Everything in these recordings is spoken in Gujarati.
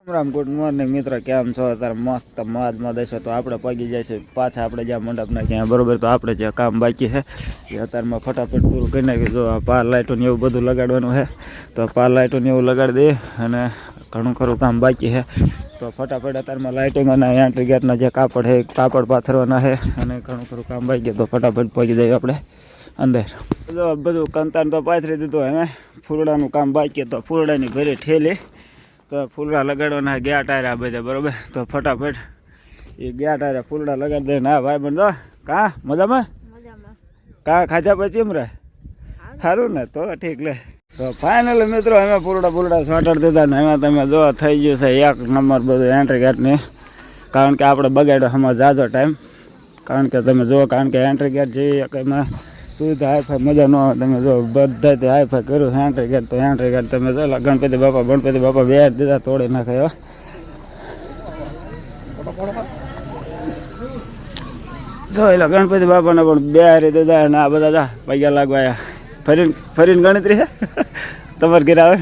રામ ગુડ મોર્નિંગ મિત્રો, કેમ છો? અત્યારે મસ્ત મોજમાં દેશો. તો આપણે પગી જાય છે પાછા આપણે જ્યાં મંડપ નાખ્યા બરોબર. તો આપણે જે કામ બાકી છે એ અત્યારમાં ફટાફટ પૂરું કરી નાખ્યું. જો આ પાર લાઇટો ને એવું બધું લગાડવાનું છે તો પાર લાઇટો ને એવું લગાડી દઈએ. અને ઘણું ખરું કામ બાકી છે તો ફટાફટ અત્યારમાં લાઇટિંગ અને એન્ટ્રી ગેટના જે કાપડ છે કાપડ પાથરવાના છે અને ઘણું ખરું કામ બાકી. તો ફટાફટ પગી જઈએ આપણે અંદર. જો બધું કંતાન તો પાથરી દીધું. હવે ફૂલડાનું કામ બાકી. તો ફૂલડાની ઘરે ઠેલી તો ફૂલડા લગાડવાના ગયા ટાયરા બધા બરોબર. તો ફટાફટ એ ગયા ટાયરા ફૂલડા લગાડી દે. ના ભાઈ બંધો કા મજામાં કા ખાધા પછી એમ રહે સારું ને તો ઠીક લે. તો ફાઇનલ મિત્રો અમે ફૂલડા સ્વાટર દીધા ને એમાં તમે જો થઈ ગયું છે એક નંબર બધું એન્ટ્રી ગેટની. કારણ કે આપણે બગાડ્યો હમણાં જાજો ટાઈમ. કારણ કે તમે જુઓ, કારણ કે એન્ટ્રી ગેટ જે એમાં સુવિધા હાઈફાઈ મજા ન આવે. તમે જો બધા હાઈફાઈ કર્યું એન્ટ્રી ગેટ. તો એન્ટ્રી ગેટ તમે જો ગણપતિ બાપા બે દીધા તોડી નાખ્યો. જો એટલે ગણપતિ બાપાને પણ બે હારી દીધા અને આ બધા પૈસા લાગવાયા. ફરીને ગણતરી છે તમારે ઘેર આવે.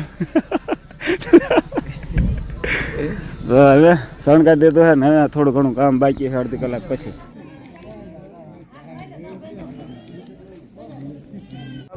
તો હવે શણગાર દીધું છે ને હવે થોડું ઘણું કામ બાકી છે અડધી કલાક પછી.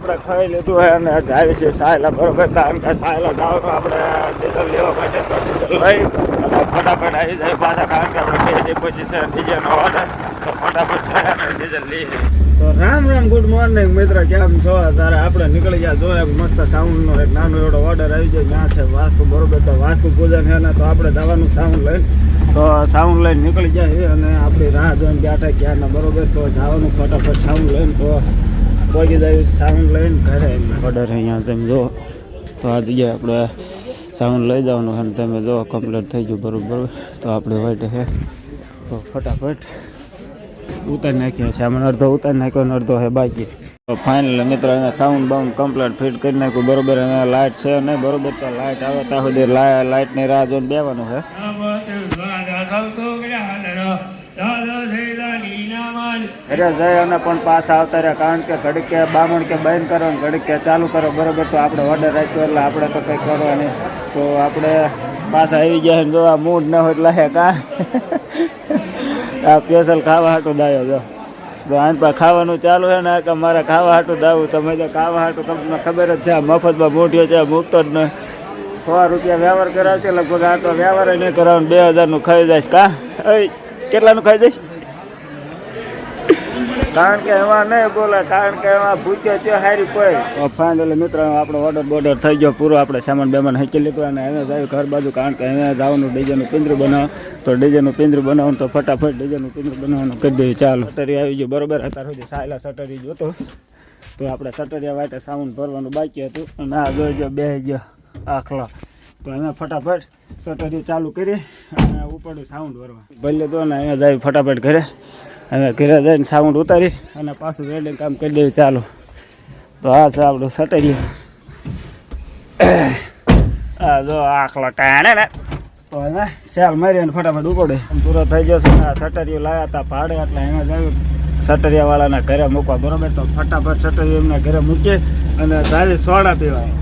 આપણે ખાઈ લીધું હોય અને જાય છે સાયલા બરોબર. કારણ કે સાયલા જવાનું આપણે ડીઝલ લેવા માટે તો ડીઝલ લઈ અને ફટાફટ આવી જાય પાછા. કારણ કે આપણે બે પછી છે ડીઝલનો ઓર્ડર. તો ફટાફટ જાય અને ડીઝલ લઈએ. તો રામ ગુડ મોર્નિંગ મિત્રો, કેમ છો? ત્યારે આપણે નીકળી ગયા. જો એક મસ્ત સાઉન્ડનો એક નાનો એવડો ઓર્ડર આવી જાય. ત્યાં છે વાસ્તુ બરોબર. તો વાસ્તુ પૂજન છે ને તો આપણે જવાનું સાઉન્ડ લઈને. તો સાઉન્ડ લઈને નીકળી જાય અને આપણી રાહ જોઈને બેઠા ક્યારના બરોબર. તો જવાનું ફટાફટ સાઉન્ડ લઈને તો પહોંચી જાય સાઉન્ડ લઈને ઘરે. ઓર્ડર અહીંયા તમે જો. તો આ જગ્યાએ આપણે સાઉન્ડ લઈ જવાનું અને તમે જો કમ્પ્લીટ થઈ ગયું બરોબર. તો આપણે વાઈટ છે તો ફટાફટ ઉતારી નાખ્યા છે. આમાં અડધો ઉતારી નાખ્યો અને અડધો છે બાકી. તો ફાઇનલ મિત્રો અહીંયા સાઉન્ડ બાઉન્ડ કમ્પ્લીટ ફિટ કરી નાખ્યું બરોબર. અને લાઇટ છે નહીં બરોબર. તો લાઇટ આવે ત્યાં સુધી લાઇટની રાહ જોઈને બેવાનું છે. ઘરે જાય અને પણ પાછા આવતા રહ્યા. કારણ કે ઘડીક કે બામણ કે બંધ કરો ને ઘડીક કે ચાલુ કરો બરોબર. તો આપણે ઓર્ડર રાખ્યો એટલે આપણે તો કંઈક કરવાની. તો આપણે પાછા આવી ગયા ને જો આ મૂડ ન હોય એટલે હે કા આ સ્પેશિયલ ખાવા હાટું દાયો જો. તો આને પા ખાવાનું ચાલુ છે ને કે મારે ખાવા હાટું દાવું. તમે તો ખાવા હાટું તમને ખબર જ છે. આ મફતમાં મોઢિયો છે મૂકતો જ નહીં. 100 રૂપિયા વ્યવહાર કરાવે છે લગભગ. આ તો વ્યવહાર નહીં કરાવે. 2000નું ખાઈ જાય કા કેટલાનું ખાઈ જાય. કારણ કે એમાં નહીં બોલે. કારણ કે એમાં ભૂખ્યો થયો હારી કોઈ. ફાઇનલી મિત્રો આપણો ઓર્ડર બોર્ડર થઈ ગયો પૂરો. આપણે સામાન બેમાન હાંકી લીધું અને એને જાય ઘર બાજુ. કારણ કે એને જવાનું ડીજેનું પિંજરું બનાવ. તો ડીજેનું પિંજરું બનાવવાનું તો ફટાફટ ડીજેનું પિંજરું બનાવવાનું કરી દઈએ. ચાલો સટરી આવી ગયું બરોબર. અત્યાર સુધી સાયલા સટરી જોતો તો આપણે સટરિયા વાટે સાઉન્ડ ભરવાનું બાકી હતું અને આ જોઈ ગયો બે ગયો આખલો. તો અહીંયા ફટાફટ સટરી ચાલુ કરી અને ઉપરનું સાઉન્ડ ભરવા ભલે તો ને અહીંયા જાય ફટાફટ ઘરે. હવે ઘરે જઈને સાઉન્ડ ઉતારી અને પાછું વેલ્ડિંગ કામ કરી દેવું. ચાલો તો આ છે આપણું સટરિયું. આ જો આખલો ટાણે ને તો હવે શાલ મારી અને ફટાફટ ઉપડે પૂરો થઈ જશે. આ સટરિયું લાવ્યા હતા ભાડે એટલે એમાં જયું સટરિયાવાળાના ઘરે મૂકવા બરોબર. તો ફટાફટ સટરિયું એમના ઘરે મૂકીએ અને સારી સોડા પીવાય.